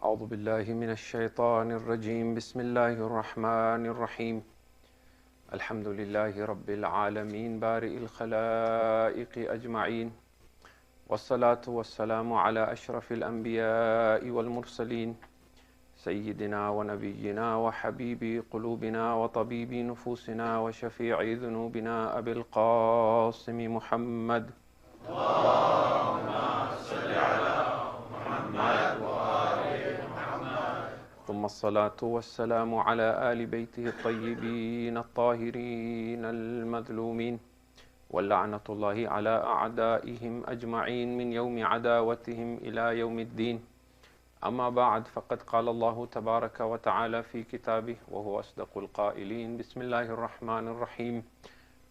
أعوذ بالله من الشيطان الرجيم بسم الله الرحمن الرحيم الحمد لله رب العالمين بارئ الخلائق أجمعين والصلاة والسلام على أشرف الأنبياء والمرسلين سيدنا ونبينا وحبيب قلوبنا وطبيب نفوسنا وشفيع ذنوبنا أبي القاسم محمد اللهم صل على محمد وآل محمد ثم الصلاة والسلام على آل بيته الطيبين الطاهرين المظلومين واللعنة الله على أعدائهم أجمعين من يوم عداوتهم إلى يوم الدين أما بعد فقد قال الله تبارك وتعالى في كتابه وهو أصدق القائلين بسم الله الرحمن الرحيم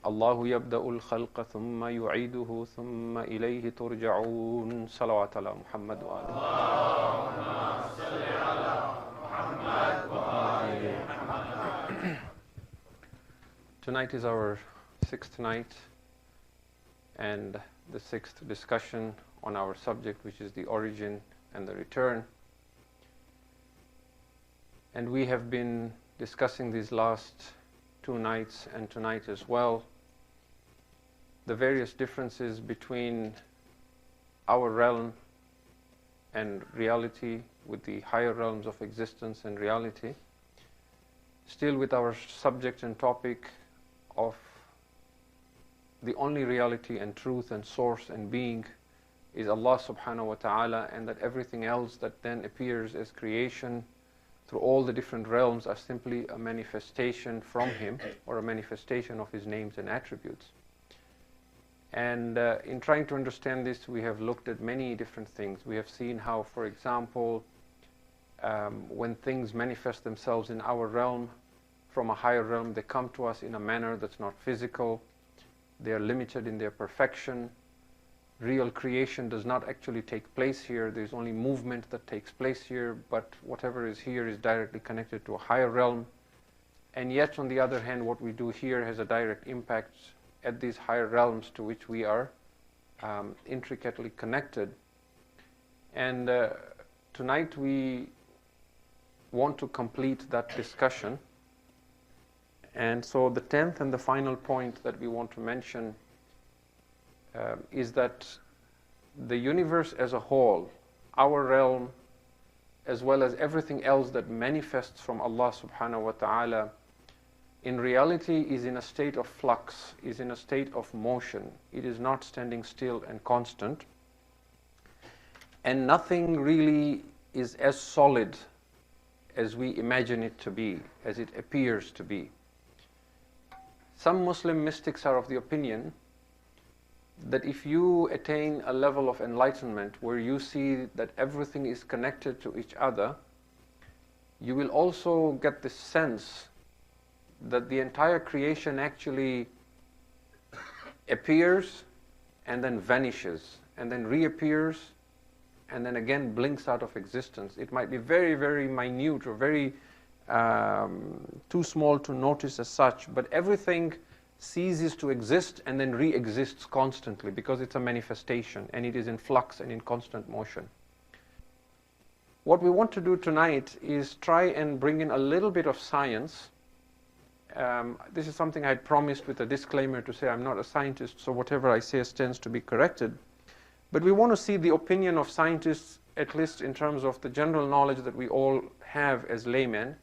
الله يبدأ الخلق ثم يعيده ثم إليه ترجعون صلوات على محمد وآله اللهم صل على محمد وآل محمد. Tonight is our sixth night and the sixth discussion on our subject, which is the origin and the return. And we have been discussing these last two nights and tonight as well the various differences between our realm and reality with the higher realms of existence and reality, still with our subject and topic of the only reality and truth and source and being is Allah subhanahu wa ta'ala, and that everything else that then appears as creation through all the different realms are simply a manifestation from Him or a manifestation of His names and attributes. And in trying to understand this, we have looked at many different things. We have seen how, for example, when things manifest themselves in our realm from a higher realm, they come to us in a manner that's not physical. They are limited in their perfection. Real creation does not actually take place here. There's only movement that takes place here, but whatever is here is directly connected to a higher realm. And yet, on the other hand, what we do here has a direct impact at these higher realms to which we are intricately connected. And tonight we want to complete that discussion. And so the 10th and the final point that we want to mention is that the universe as a whole, our realm, as well as everything else that manifests from Allah subhanahu wa ta'ala, in reality is in a state of flux, is in a state of motion. It is not standing still and constant. And nothing really is as solid as we imagine it to be, as it appears to be. Some Muslim mystics are of the opinion that if you attain a level of enlightenment where you see that everything is connected to each other, you will also get this sense that the entire creation actually appears and then vanishes and then reappears and then again blinks out of existence. It might be very, very minute or very too small to notice as such, but everything ceases to exist and then re-exists constantly because it's a manifestation and it is in flux and in constant motion. What we want to do tonight is try and bring in a little bit of science. This is something I had promised with a disclaimer to say I'm not a scientist, so whatever I say tends to be corrected. But we want to see the opinion of scientists, at least in terms of the general knowledge that we all have as laymen,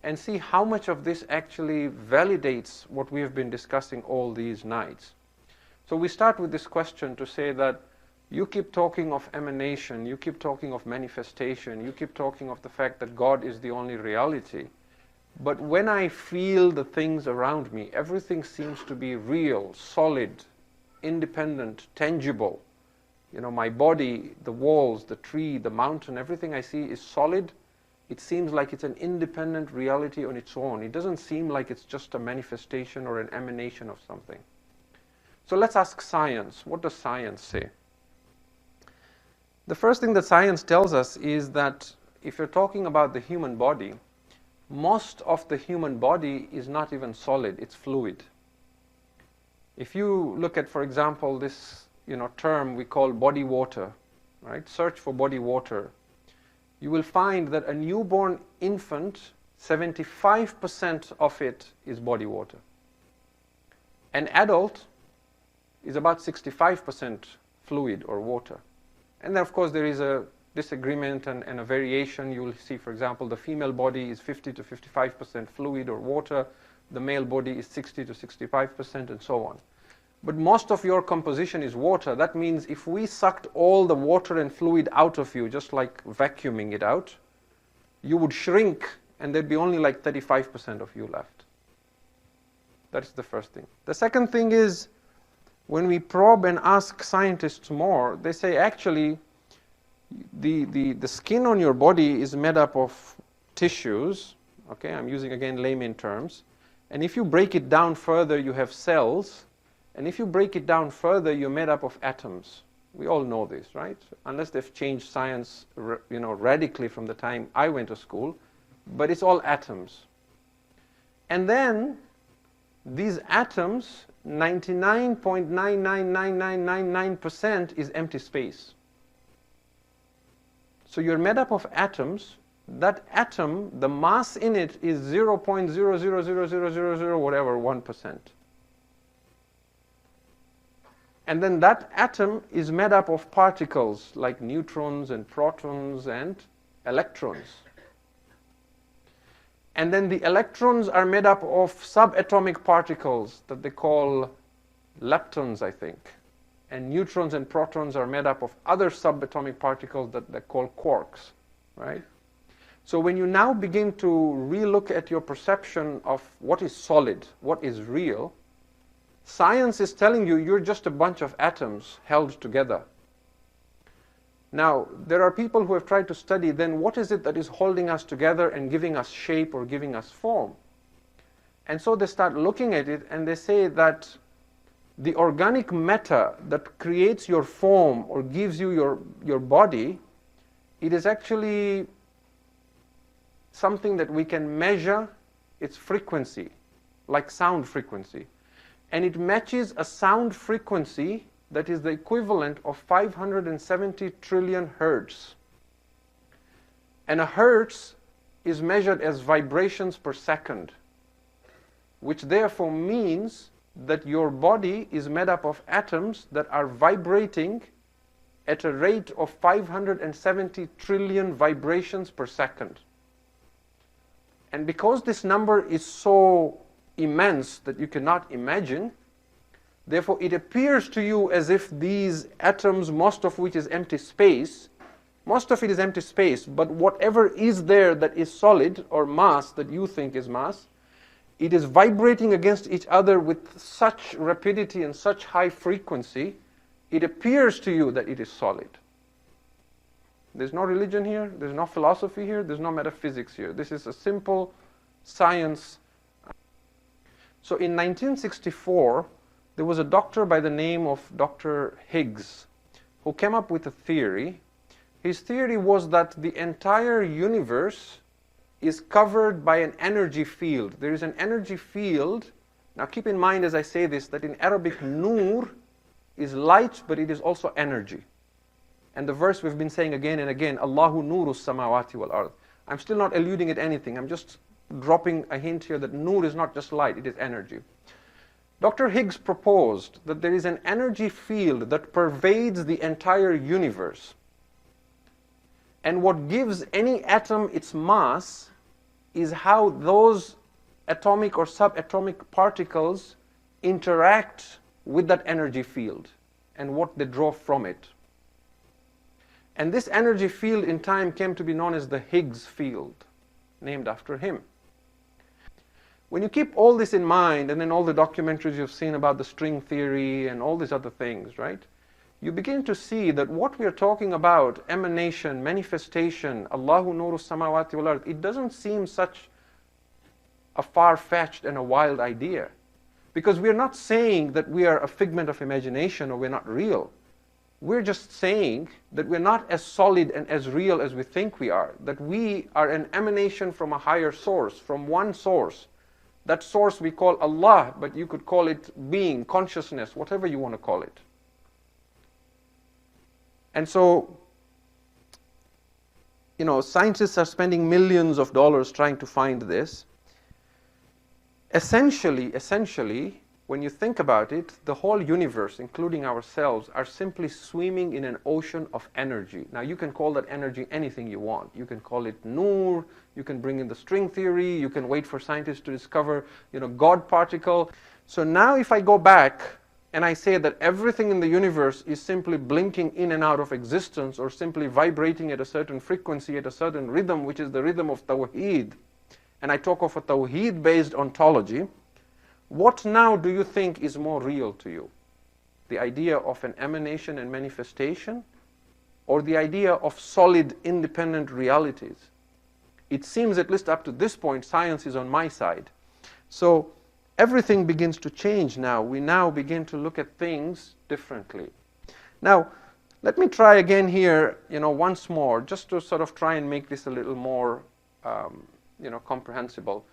and see how much of this actually validates what we have been discussing all these nights. So we start with this question to say that you keep talking of emanation, you keep talking of manifestation, you keep talking of the fact that God is the only reality. But when I feel the things around me, everything seems to be real, solid, independent, tangible. You know, my body, the walls, the tree, the mountain, everything I see is solid. It seems like it's an independent reality on its own. It doesn't seem like it's just a manifestation or an emanation of something. So let's ask science. What does science say? The first thing that science tells us is that if you're talking about the human body, most of the human body is not even solid, it's fluid. If you look at, for example, this term we call body water, right? Search for body water. you will find that a newborn infant, 75% of it is body water. An adult is about 65% fluid or water. And then, of course, there is a disagreement and a variation. You will see, for example, the female body is 50 to 55% fluid or water. The male body is 60 to 65% and so on. But most of your composition is water. That means if we sucked all the water and fluid out of you, just like vacuuming it out, you would shrink and there'd be only like 35% of you left. That's the first thing. The second thing is, when we probe and ask scientists more, they say actually the skin on your body is made up of tissues. Okay, I'm using again layman terms. And if you break it down further, you have cells. And if you break it down further, you're made up of atoms. We all know this, right? Unless they've changed science, radically from the time I went to school. But it's all atoms. And then these atoms, 99.999999% is empty space. So you're made up of atoms. That atom, the mass in it is 0.0000000 whatever 1%. And then that atom is made up of particles like neutrons and protons and electrons. And then the electrons are made up of subatomic particles that they call leptons, I think. And neutrons and protons are made up of other subatomic particles that they call quarks, right? So when you now begin to relook at your perception of what is solid, what is real, science is telling you you're just a bunch of atoms held together. Now, there are people who have tried to study then what is it that is holding us together and giving us shape or giving us form. And so they start looking at it and they say that the organic matter that creates your form or gives you your body, it is actually something that we can measure its frequency, like sound frequency. And it matches a sound frequency that is the equivalent of 570 trillion hertz. And a hertz is measured as vibrations per second, which therefore means that your body is made up of atoms that are vibrating at a rate of 570 trillion vibrations per second. And because this number is so immense that you cannot imagine, therefore it appears to you as if these atoms, most of which is empty space, most of it is empty space, but whatever is there that is solid or mass that you think is mass, it is vibrating against each other with such rapidity and such high frequency, it appears to you that it is solid. There's no religion here, there's no philosophy here, there's no metaphysics here. This is a simple science. So in 1964, there was a doctor by the name of Dr. Higgs who came up with a theory. His theory was that the entire universe is covered by an energy field. There is an energy field. Now keep in mind as I say this, that in Arabic, nur is light, but it is also energy. And the verse we've been saying again and again, Allahu nuru samawati wal ard. I'm still not alluding at anything. I'm just dropping a hint here that nur is not just light, it is energy. Dr. Higgs proposed that there is an energy field that pervades the entire universe. And what gives any atom its mass is how those atomic or subatomic particles interact with that energy field and what they draw from it. And this energy field in time came to be known as the Higgs field, named after him. When you keep all this in mind, and then all the documentaries you've seen about the string theory and all these other things, right? You begin to see that what we are talking about, emanation, manifestation, Allahu nuru samawati wal ard, it doesn't seem such a far-fetched and a wild idea. Because we're not saying that we are a figment of imagination or we're not real. We're just saying that we're not as solid and as real as we think we are. That we are an emanation from a higher source, from one source. That source we call Allah, but you could call it being, consciousness, whatever you want to call it. And so, scientists are spending millions of dollars trying to find this. Essentially, when you think about it, the whole universe, including ourselves, are simply swimming in an ocean of energy. Now, you can call that energy anything you want. You can call it Noor, you can bring in the string theory, you can wait for scientists to discover, God particle. So now if I go back and I say that everything in the universe is simply blinking in and out of existence, or simply vibrating at a certain frequency, at a certain rhythm, which is the rhythm of Tawheed, and I talk of a Tawheed-based ontology, what now do you think is more real to you? The idea of an emanation and manifestation, or the idea of solid, independent realities? It seems, at least up to this point, science is on my side. So everything begins to change now. We now begin to look at things differently. Now, let me try again here, once more, just to sort of try and make this a little more comprehensible.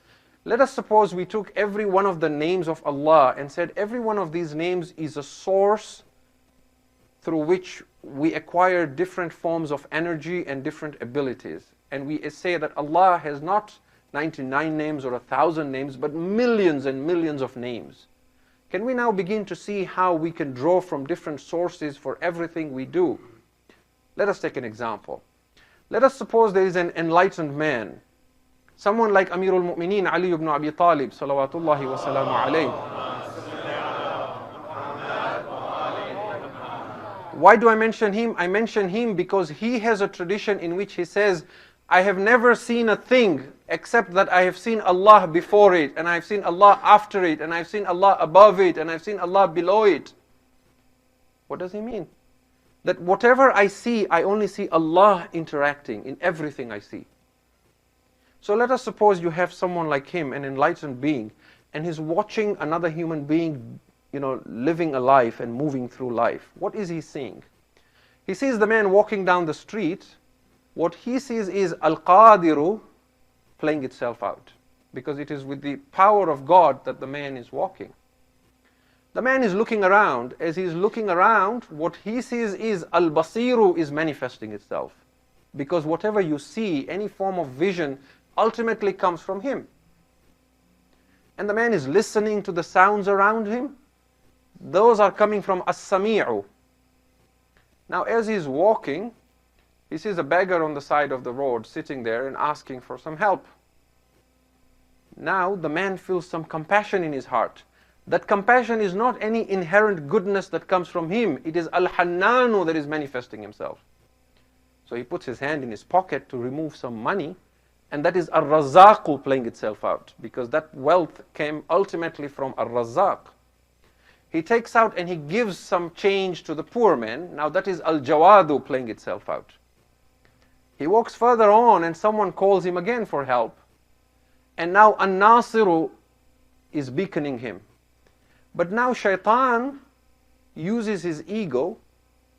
Let us suppose we took every one of the names of Allah and said every one of these names is a source through which we acquire different forms of energy and different abilities. And we say that Allah has not 99 names or 1,000 names, but millions and millions of names. Can we now begin to see how we can draw from different sources for everything we do? Let us take an example. Let us suppose there is an enlightened man, someone like Amirul Mu'mineen Ali ibn Abi Talib, salawatullahi wa salamu alayhi. Why do I mention him? I mention him because he has a tradition in which he says, I have never seen a thing except that I have seen Allah before it, and I have seen Allah after it, and I have seen Allah above it, and I have seen Allah below it. What does he mean? That whatever I see, I only see Allah interacting in everything I see. So let us suppose you have someone like him, an enlightened being, and he's watching another human being, living a life and moving through life. What is he seeing? He sees the man walking down the street. What he sees is Al-Qadiru playing itself out, because it is with the power of God that the man is walking. The man is looking around. As he's looking around, what he sees is Al-Basiru is manifesting itself, because whatever you see, any form of vision, ultimately comes from him. And the man is listening to the sounds around him. Those are coming from As-Sami'u. Now as he's walking, he sees a beggar on the side of the road sitting there and asking for some help. Now the man feels some compassion in his heart. That compassion is not any inherent goodness that comes from him. It is Al-Hannanu that is manifesting himself. So he puts his hand in his pocket to remove some money, and that is Ar-Razzaqu playing itself out, because that wealth came ultimately from Ar-Razzaq. He takes out and he gives some change to the poor man. Now that is Al-Jawadu playing itself out. He walks further on and someone calls him again for help. And now An-Nasiru is beaconing him. But now Shaitan uses his ego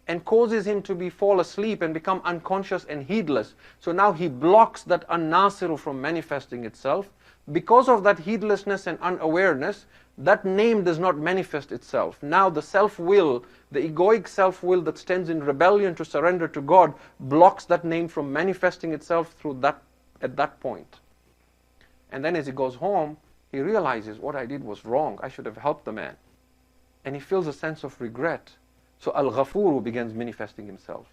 and causes him to fall asleep and become unconscious and heedless. So now he blocks that An-Nasiru from manifesting itself. Because of that heedlessness and unawareness, that name does not manifest itself. Now the self-will, the egoic self-will that stands in rebellion to surrender to God, blocks that name from manifesting itself at that point. And then as he goes home, he realizes, what I did was wrong. I should have helped the man. And he feels a sense of regret. So Al-Ghafuru begins manifesting himself.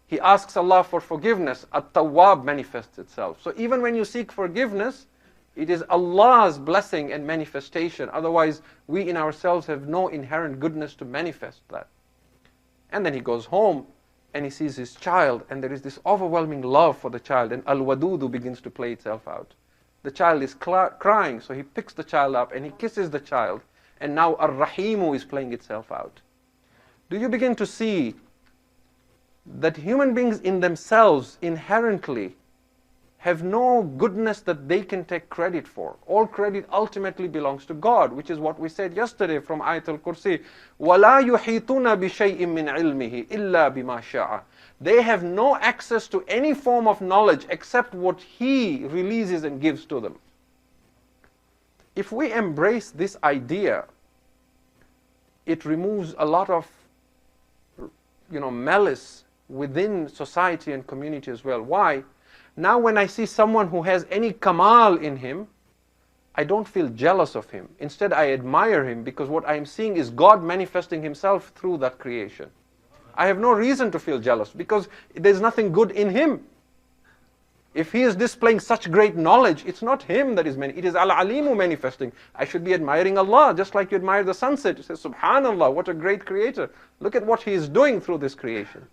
He asks Allah for forgiveness. At-Tawwab manifests itself. So even when you seek forgiveness, it is Allah's blessing and manifestation. Otherwise, we in ourselves have no inherent goodness to manifest that. And then he goes home and he sees his child, and there is this overwhelming love for the child, and Al-Wadudu begins to play itself out. The child is crying, so he picks the child up and he kisses the child, and now Ar-Rahimu is playing itself out. Do you begin to see that human beings in themselves inherently have no goodness that they can take credit for? All credit ultimately belongs to God, which is what we said yesterday from Ayatul Kursi. وَلَا يُحِيطُونَ بِشَيْءٍ مِّنْ عِلْمِهِ إِلَّا بِمَا شَاءَ. They have no access to any form of knowledge except what He releases and gives to them. If we embrace this idea, it removes a lot of malice within society and community as well. Why? Now when I see someone who has any kamal in him, I don't feel jealous of him. Instead, I admire him because what I am seeing is God manifesting himself through that creation. I have no reason to feel jealous because there's nothing good in him. If he is displaying such great knowledge, it's not him that is it is Al-Alimu manifesting. I should be admiring Allah, just like you admire the sunset. You say, Subhanallah, what a great creator. Look at what he is doing through this creation.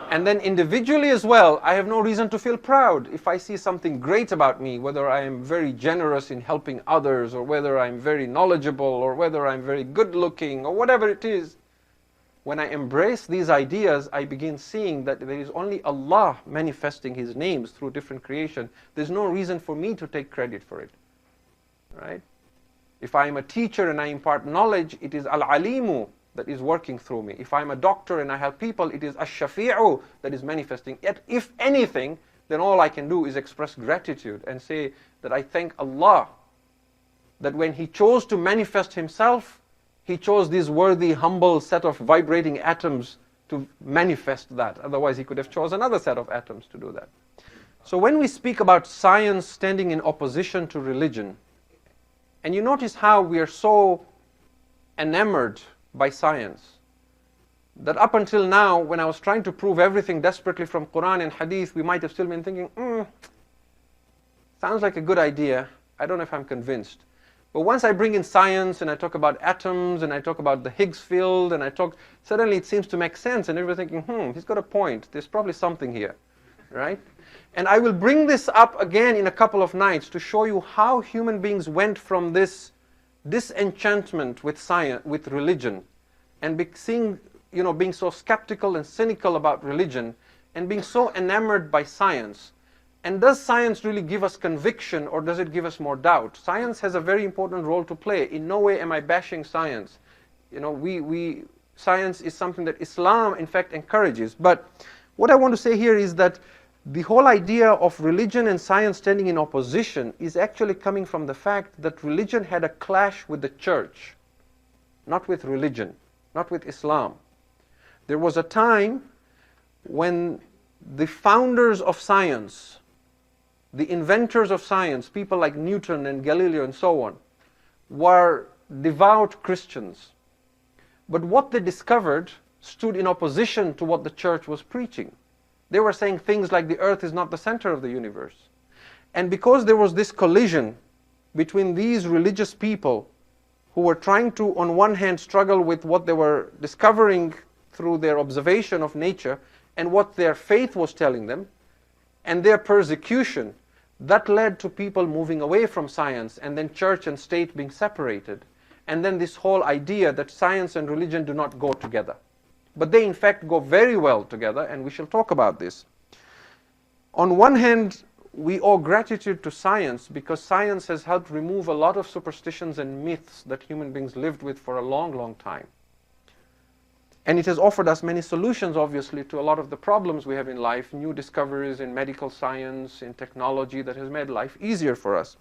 And then individually as well, I have no reason to feel proud. If I see something great about me, whether I am very generous in helping others, or whether I'm very knowledgeable, or whether I'm very good looking, or whatever it is, when I embrace these ideas, I begin seeing that there is only Allah manifesting His names through different creation. There's no reason for me to take credit for it. Right? If I am a teacher and I impart knowledge, it is Al-Alimu that is working through me. If I'm a doctor and I help people, it is Ash-Shafi'u that is manifesting. Yet, if anything, then all I can do is express gratitude and say that I thank Allah that when He chose to manifest Himself, He chose this worthy, humble set of vibrating atoms to manifest that. Otherwise, He could have chosen another set of atoms to do that. So when we speak about science standing in opposition to religion, and you notice how we are so enamored by science, that up until now, when I was trying to prove everything desperately from Quran and Hadith, we might have still been thinking, sounds like a good idea. I don't know if I'm convinced. But once I bring in science and I talk about atoms and I talk about the Higgs field and suddenly it seems to make sense and everybody's thinking, he's got a point. There's probably something here, right? And I will bring this up again in a couple of nights to show you how human beings went from this disenchantment with science, with religion, and being so skeptical and cynical about religion, and being so enamored by science. And does science really give us conviction, or does it give us more doubt? Science has a very important role to play. In no way am I bashing science. Science is something that Islam, in fact, encourages. But what I want to say here is that the whole idea of religion and science standing in opposition is actually coming from the fact that religion had a clash with the church, not with religion, not with Islam. There was a time when the founders of science, the inventors of science, people like Newton and Galileo and so on, were devout Christians. But what they discovered stood in opposition to what the church was preaching. They were saying things like the earth is not the center of the universe. And because there was this collision between these religious people who were trying to, on one hand, struggle with what they were discovering through their observation of nature and what their faith was telling them, and their persecution, that led to people moving away from science, and then church and state being separated. And then this whole idea that science and religion do not go together. But they in fact go very well together, and we shall talk about this. On one hand, we owe gratitude to science because science has helped remove a lot of superstitions and myths that human beings lived with for a long, long time. And it has offered us many solutions, obviously, to a lot of the problems we have in life, new discoveries in medical science, in technology that has made life easier for us.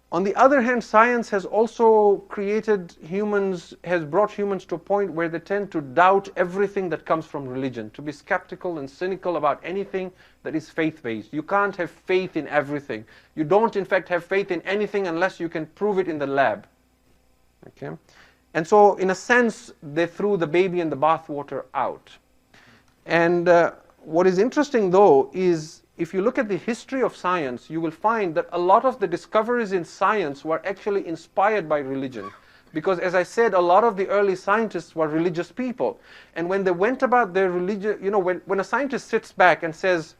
On the other hand, science has also has brought humans to a point where they tend to doubt everything that comes from religion, to be skeptical and cynical about anything that is faith-based. You can't have faith in everything. You don't, in fact, have faith in anything unless you can prove it in the lab. Okay? And so, in a sense, they threw the baby and the bathwater out. And what is interesting, though, is if you look at the history of science, you will find that a lot of the discoveries in science were actually inspired by religion. Because, as I said, a lot of the early scientists were religious people. And when they went about their religion, when a scientist sits back and says,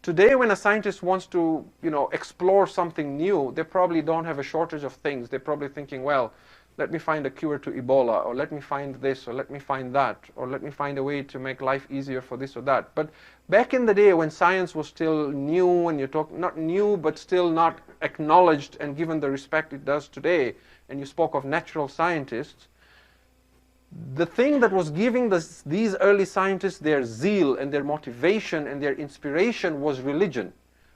today when a scientist wants to, explore something new, they probably don't have a shortage of things. They're probably thinking, well, let me find a cure to Ebola, or let me find this, or let me find that, or let me find a way to make life easier for this or that. But back in the day when science was still new, and not new, but still not acknowledged and given the respect it does today, and you spoke of natural scientists, the thing that was giving these early scientists their zeal and their motivation and their inspiration was religion.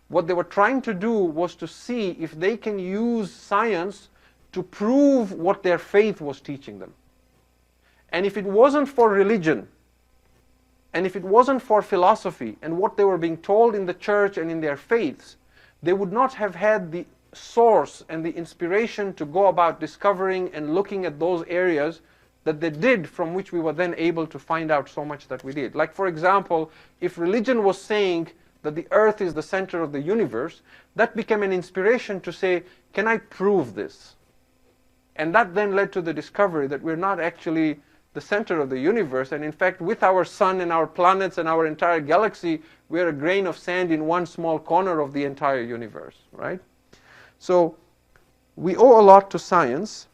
What they were trying to do was to see if they can use science to prove what their faith was teaching them. And if it wasn't for religion, and if it wasn't for philosophy and what they were being told in the church and in their faiths, they would not have had the source and the inspiration to go about discovering and looking at those areas that they did, from which we were then able to find out so much that we did. Like, for example, if religion was saying that the earth is the center of the universe, that became an inspiration to say, can I prove this? And that then led to the discovery that we're not actually the center of the universe, and in fact, with our sun and our planets and our entire galaxy, we're a grain of sand in one small corner of the entire universe, right? So we owe a lot to science,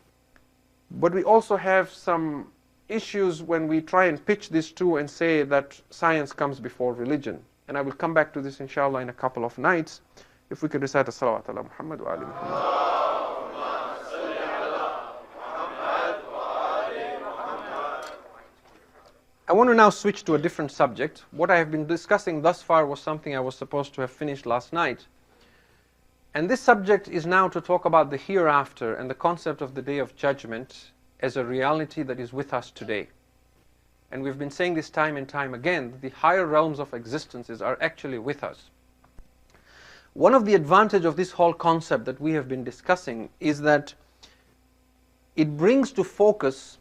but we also have some issues when we try and pitch this to and say that science comes before religion. And I will come back to this inshallah in a couple of nights. If we could recite a salawat ala Muhammad wa ali Muhammad. I want to now switch to a different subject. What I have been discussing thus far was something I was supposed to have finished last night. And this subject is now to talk about the hereafter and the concept of the Day of Judgment as a reality that is with us today. And we've been saying this time and time again, that the higher realms of existences are actually with us. One of the advantages of this whole concept that we have been discussing is that it brings to focus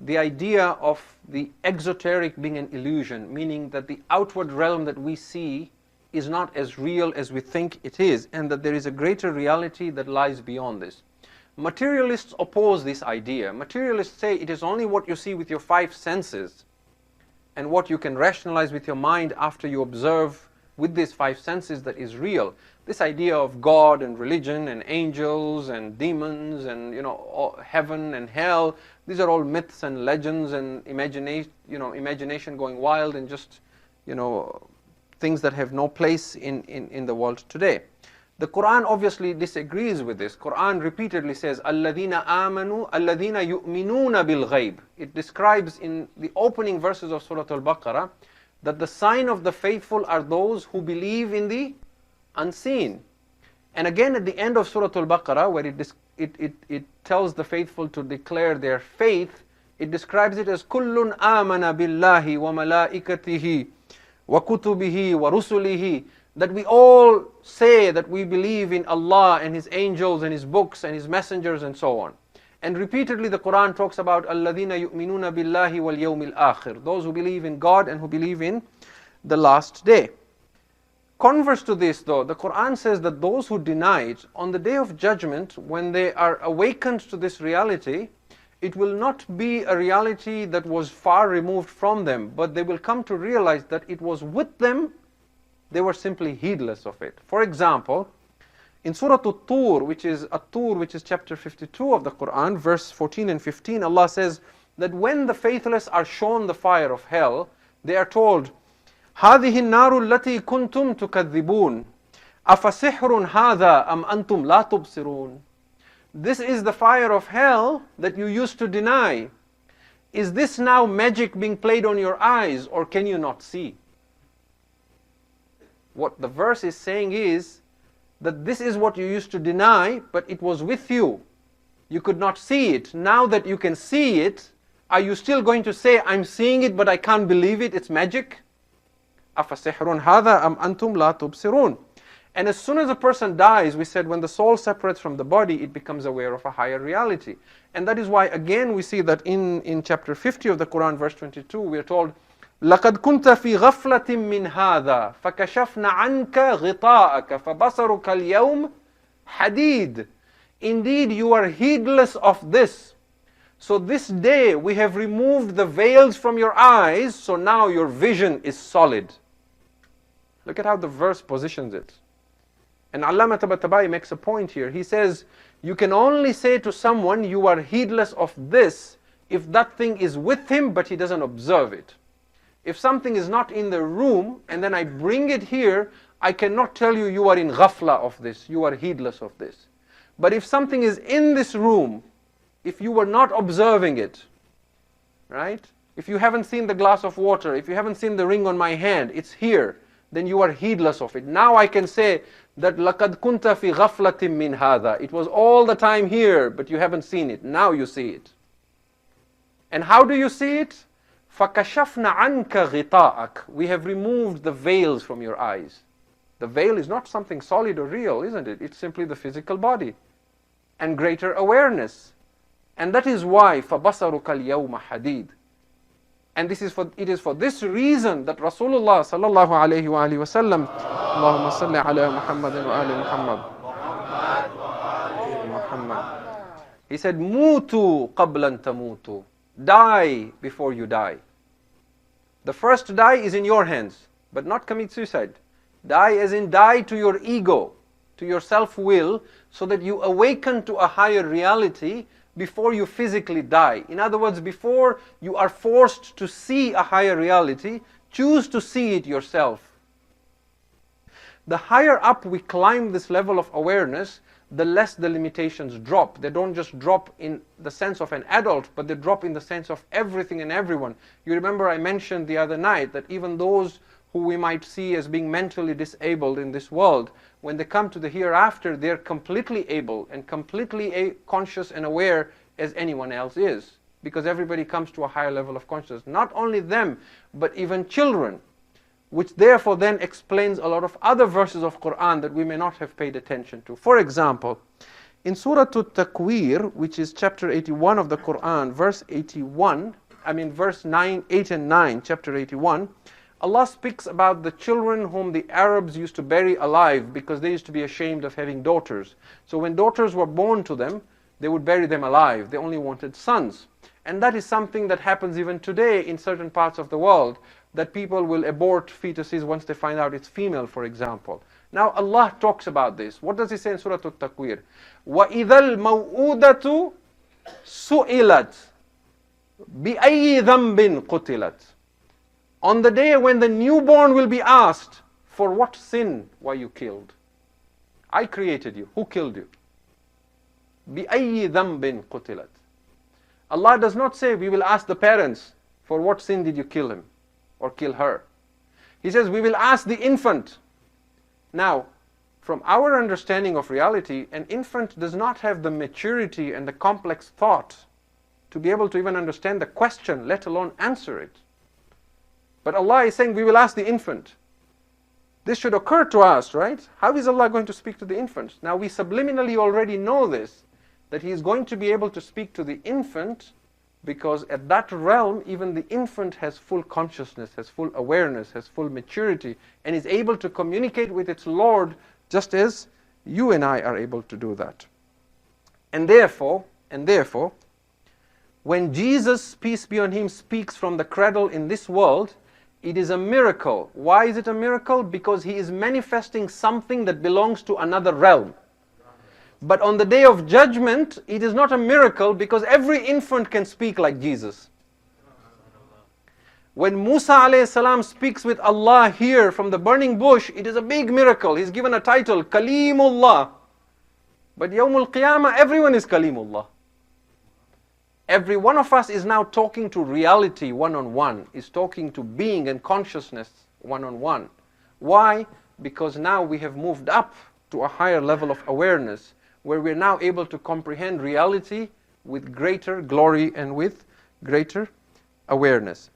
the idea of the exoteric being an illusion, meaning that the outward realm that we see is not as real as we think it is, and that there is a greater reality that lies beyond this. Materialists oppose this idea. Materialists say it is only what you see with your five senses and what you can rationalize with your mind after you observe with these five senses that is real. This idea of God and religion and angels and demons and heaven and hell, these are all myths and legends and imagination going wild and just things that have no place in the world today. The Quran obviously disagrees with this. Quran repeatedly says, "Alladhina amanu, alladhina yu'minuna bil ghayb." It describes in the opening verses of Surah Al-Baqarah that the sign of the faithful are those who believe in the unseen. And again at the end of Surah Al-Baqarah, where it tells the faithful to declare their faith, it describes it as kullun amana billahi wa malaikatihi wa kutubihi wa rusulihi, that we all say that we believe in Allah and His angels and His books and His messengers and so on. And repeatedly the Quran talks about alladhina yu'minuna billahi wal yawmil akhir, those who believe in God and who believe in the last day. Converse to this though, the Quran says that those who deny it, on the Day of Judgment, when they are awakened to this reality, it will not be a reality that was far removed from them, but they will come to realize that it was with them, they were simply heedless of it. For example, in Surah At-Tur, which is chapter 52 of the Quran, verse 14 and 15, Allah says that when the faithless are shown the fire of hell, they are told, هذه النار التي كنتم تكذبون أفسحر هذا أم أنتم لا تبصرون. This is the fire of hell that you used to deny. Is this now magic being played on your eyes, or can you not see? What the verse is saying is that this is what you used to deny, but it was with you. You could not see it. Now that you can see it, are you still going to say, I'm seeing it, but I can't believe it, it's magic? أَفَسِحْرٌ هَذَا أَمْ أَنْتُمْ لَا تُبْصِرُونَ. And as soon as a person dies, we said when the soul separates from the body, it becomes aware of a higher reality. And that is why, again, we see that in chapter 50 of the Quran, verse 22, we are told, لَقَدْ كُنْتَ فِي غَفْلَةٍ مِّنْ هَذَا فَكَشَفْنَا عَنْكَ غِطَاءَكَ فَبَصَرُكَ الْيَوْمِ حَدِيدٌ. Indeed, you are heedless of this. So this day we have removed the veils from your eyes, so now your vision is solid. Look at how the verse positions it. And Allama Tabatabai makes a point here. He says, you can only say to someone you are heedless of this if that thing is with him but he doesn't observe it. If something is not in the room and then I bring it here, I cannot tell you you are in ghafla of this, you are heedless of this. But if something is in this room, if you were not observing it, right? If you haven't seen the glass of water, if you haven't seen the ring on my hand, it's here, then you are heedless of it. Now I can say that لَقَدْ كُنْتَ فِي غَفْلَةٍ مِّنْ هَذَا. It was all the time here, but you haven't seen it. Now you see it. And how do you see it? فَكَشَفْنَا عَنْكَ غِطَاءَكَ. We have removed the veils from your eyes. The veil is not something solid or real, isn't it? It's simply the physical body and greater awareness. And that is why فَبَصَرُكَ الْيَوْمَ حَدِيدٌ. And it is for this reason that Rasulullah sallallahu alayhi wa alihi wa sallam, Allahumma salli ala Muhammadin wa ali Muhammad. He said, Mutu qablan tamutu. Die before you die. The first die is in your hands, but not commit suicide. Die as in die to your ego, to your self-will, so that you awaken to a higher reality before you physically die. In other words, before you are forced to see a higher reality, choose to see it yourself. The higher up we climb this level of awareness, the less the limitations drop. They don't just drop in the sense of an adult, but they drop in the sense of everything and everyone. You remember I mentioned the other night that even those who we might see as being mentally disabled in this world, when they come to the hereafter, they're completely able and completely conscious and aware as anyone else is. Because everybody comes to a higher level of consciousness. Not only them, but even children. Which therefore then explains a lot of other verses of Quran that we may not have paid attention to. For example, in Surah At-Takwir, which is chapter 81 of the Quran, verse 8 and 9, chapter 81, Allah speaks about the children whom the Arabs used to bury alive because they used to be ashamed of having daughters. So when daughters were born to them, they would bury them alive. They only wanted sons. And that is something that happens even today in certain parts of the world, that people will abort fetuses once they find out it's female, for example. Now Allah talks about this. What does He say in Surah At-Takwir? وَإِذَا الْمَوْءُودَةُ سُئِلَتْ بِأَيِّ ذَنْبٍ قُتِلَتْ. On the day when the newborn will be asked, for what sin were you killed? I created you. Who killed you? بِأَيِّ ذَنْبٍ قُتِلَتْ. Allah does not say, we will ask the parents, for what sin did you kill him or kill her? He says, we will ask the infant. Now, from our understanding of reality, an infant does not have the maturity and the complex thought to be able to even understand the question, let alone answer it. But Allah is saying, we will ask the infant. This should occur to us, right? How is Allah going to speak to the infant? Now, we subliminally already know this, that He is going to be able to speak to the infant, because at that realm, even the infant has full consciousness, has full awareness, has full maturity, and is able to communicate with its Lord just as you and I are able to do that. And therefore, when Jesus, peace be on Him, speaks from the cradle in this world, it is a miracle. Why is it a miracle? Because He is manifesting something that belongs to another realm. But on the day of judgment, it is not a miracle because every infant can speak like Jesus. When Musa alayhi salam speaks with Allah here from the burning bush, it is a big miracle. He's given a title, Kalimullah. But Yawmul Qiyamah, everyone is Kalimullah. Every one of us is now talking to reality one-on-one, is talking to being and consciousness one-on-one. Why? Because now we have moved up to a higher level of awareness, where we're now able to comprehend reality with greater glory and with greater awareness.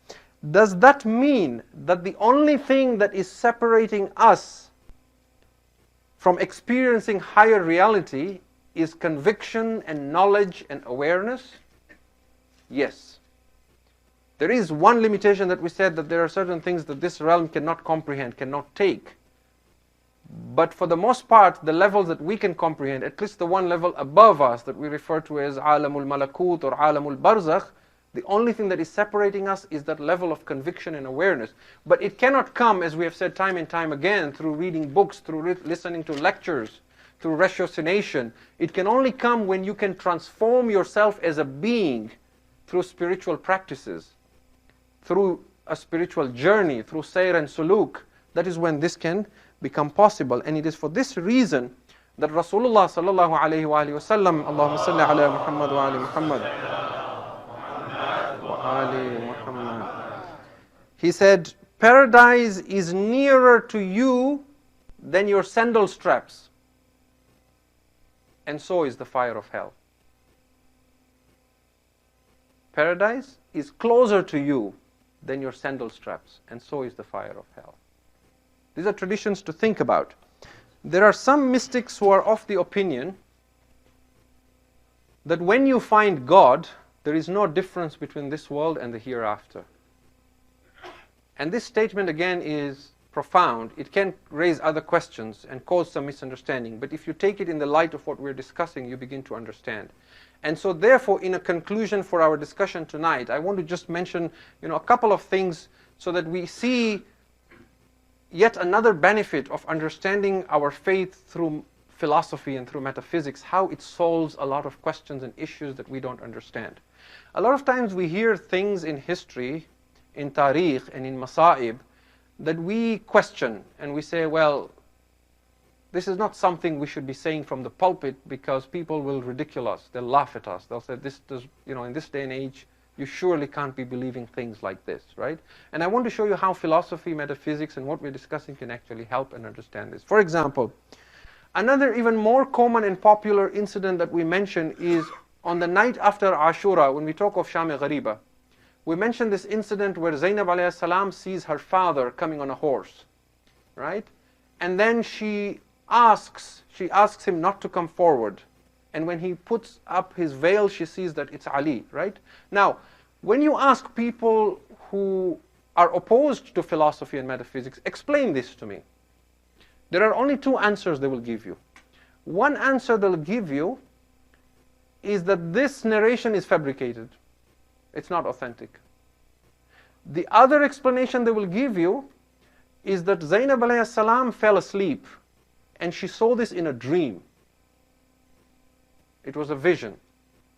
Does that mean that the only thing that is separating us from experiencing higher reality is conviction and knowledge and awareness? Yes. There is one limitation that we said, that there are certain things that this realm cannot comprehend, cannot take. But for the most part, the levels that we can comprehend, at least the one level above us that we refer to as Alamul Malakut or Alamul Barzakh, the only thing that is separating us is that level of conviction and awareness. But it cannot come, as we have said time and time again, through reading books, through listening to lectures, through ratiocination. It can only come when you can transform yourself as a being through spiritual practices, through a spiritual journey, through sayr and suluk. That is when this can become possible. And it is for this reason that Rasulullah sallallahu alayhi wa sallam, Allahumma salli ala Muhammad wa ali Muhammad wa ali Muhammad, he said, paradise is nearer to you than your sandal straps, and so is the fire of hell. paradise is closer to you than your sandal straps, and so is the fire of hell. These are traditions to think about. There are some mystics who are of the opinion that when you find God, there is no difference between this world and the hereafter. And this statement again is profound. It can raise other questions and cause some misunderstanding, but if you take it in the light of what we're discussing, you begin to understand. And so therefore, in a conclusion for our discussion tonight, I want to just mention, a couple of things so that we see yet another benefit of understanding our faith through philosophy and through metaphysics, how it solves a lot of questions and issues that we don't understand. A lot of times we hear things in history, in tarikh and in masa'ib, that we question and we say, well, this is not something we should be saying from the pulpit because people will ridicule us, they'll laugh at us, they'll say, this does, in this day and age, you surely can't be believing things like this, right? And I want to show you how philosophy, metaphysics, and what we're discussing can actually help and understand this. For example, another even more common and popular incident that we mention is on the night after Ashura, when we talk of Sham-e Ghariba. We mentioned this incident where Zainab alayhi salam sees her father coming on a horse, right? And then she asks him not to come forward. And when he puts up his veil, she sees that it's Ali, right? Now, when you ask people who are opposed to philosophy and metaphysics, explain this to me. There are only two answers they will give you. One answer they'll give you is that this narration is fabricated. It's not authentic. The other explanation they will give you is that Zainab alayhi salam fell asleep and she saw this in a dream. It was a vision,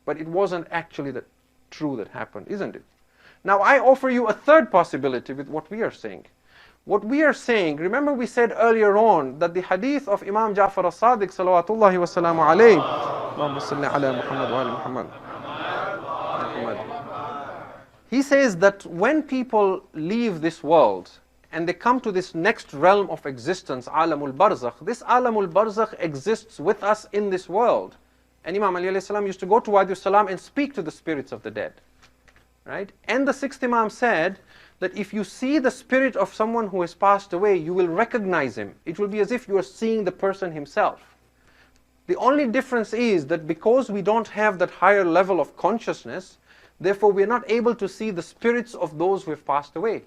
but it wasn't actually true that happened, isn't it? Now I offer you a third possibility with what we are saying. What we are saying, remember we said earlier on that the hadith of Imam Jaffer as-Sadiq salawatullahi wa salamu alayhi, Allahumma salli ala Muhammad wa ali Muhammad. He says that when people leave this world and they come to this next realm of existence, alamul barzakh, this alamul barzakh exists with us in this world. And Imam Ali alayhi salam used to go to Wadi Salam and speak to the spirits of the dead. Right? And the sixth Imam said that if you see the spirit of someone who has passed away, you will recognize him. It will be as if you are seeing the person himself. The only difference is that because we don't have that higher level of consciousness, therefore we are not able to see the spirits of those who have passed away.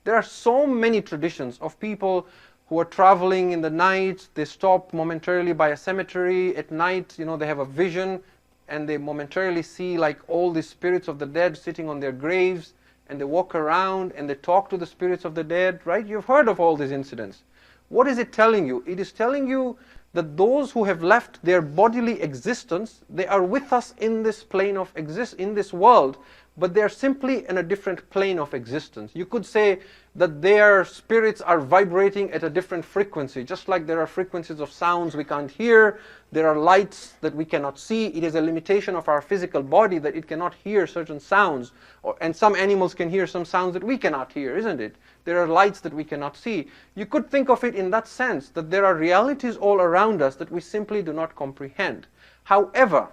There are so many traditions of people who are traveling in the night, they stop momentarily by a cemetery, at night, they have a vision, and they momentarily see like all the spirits of the dead sitting on their graves, and they walk around and they talk to the spirits of the dead, right? You've heard of all these incidents. What is it telling you? It is telling you that those who have left their bodily existence, they are with us in this plane of in this world, but they are simply in a different plane of existence. You could say that their spirits are vibrating at a different frequency, just like there are frequencies of sounds we can't hear, there are lights that we cannot see. It is a limitation of our physical body that it cannot hear certain sounds, and some animals can hear some sounds that we cannot hear, isn't it? There are lights that we cannot see. You could think of it in that sense, that there are realities all around us that we simply do not comprehend. However,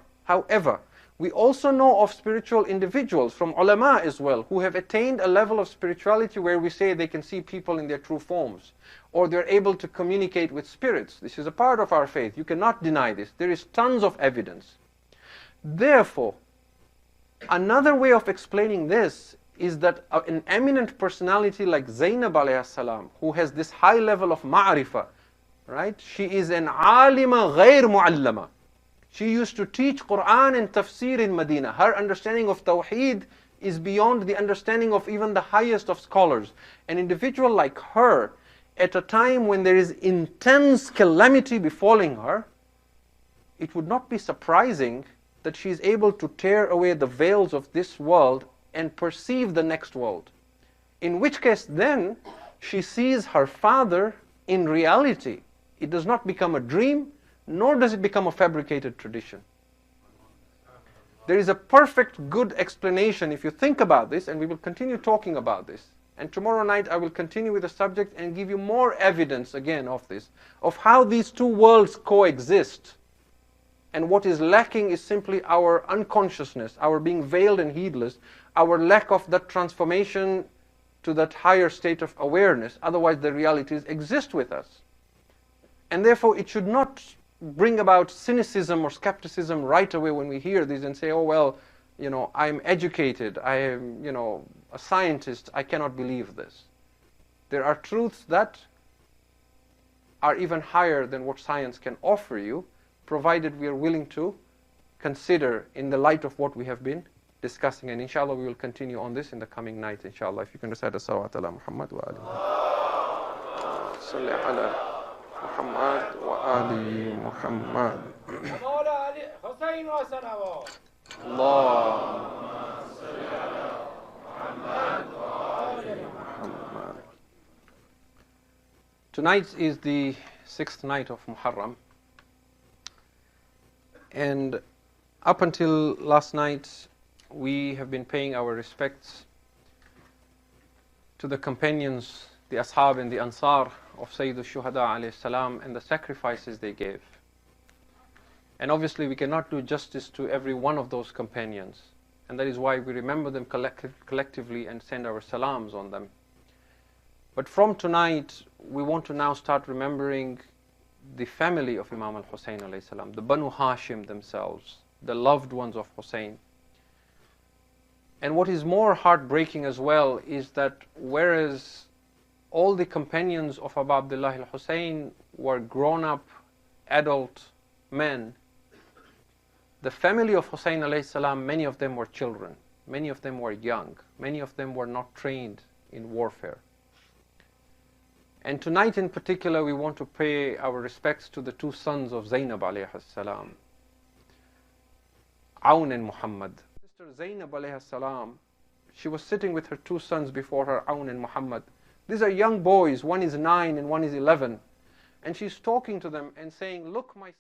we also know of spiritual individuals from ulama as well who have attained a level of spirituality where we say they can see people in their true forms, or they're able to communicate with spirits. This is a part of our faith. You cannot deny this. There is tons of evidence. Therefore, another way of explaining this is that an eminent personality like Zainab alayhi salam, who has this high level of ma'rifah, right? She is an alima ghayr mu'allama. She used to teach Quran and tafsir in Medina. Her understanding of Tawheed is beyond the understanding of even the highest of scholars. An individual like her, at a time when there is intense calamity befalling her, it would not be surprising that she is able to tear away the veils of this world and perceive the next world. In which case then, she sees her father in reality. It does not become a dream, nor does it become a fabricated tradition. There is a perfect good explanation if you think about this, and we will continue talking about this. And tomorrow night I will continue with the subject and give you more evidence again of this, of how these two worlds coexist. And what is lacking is simply our unconsciousness, our being veiled and heedless, our lack of that transformation to that higher state of awareness. Otherwise, the realities exist with us. And therefore, it should not bring about cynicism or skepticism right away when we hear this and say, oh, well, I'm educated, I am, a scientist, I cannot believe this. There are truths that are even higher than what science can offer you, provided we are willing to consider in the light of what we have been discussing. And inshallah, we will continue on this in the coming night, inshallah. If you can recite as-salawat ala Muhammad wa alihi. Salli ala Muhammad wa ali Muhammad. Allahumma salli ala Muhammad wa ali Muhammad. Tonight is the 6th night of Muharram. And up until last night, we have been paying our respects to the companions, the Ashab and the Ansar of Sayyid al-Shuhada alayhi salam, and the sacrifices they gave. And obviously we cannot do justice to every one of those companions. And that is why we remember them collectively and send our salams on them. But from tonight, we want to now start remembering the family of Imam al-Hussein alayhi salam, the Banu Hashim themselves, the loved ones of Hussein. And what is more heartbreaking as well is that whereas all the companions of Abu Abdullah al-Hussein were grown-up, adult men, the family of Hussein alayhi salam, many of them were children, many of them were young, many of them were not trained in warfare. And tonight in particular, we want to pay our respects to the two sons of Zainab alayhi salam, Aun and Muhammad. Sister Zainab alayhi salam, she was sitting with her two sons before her, Aun and Muhammad. These are young boys, one is 9 and one is 11. And she's talking to them and saying, look, my son.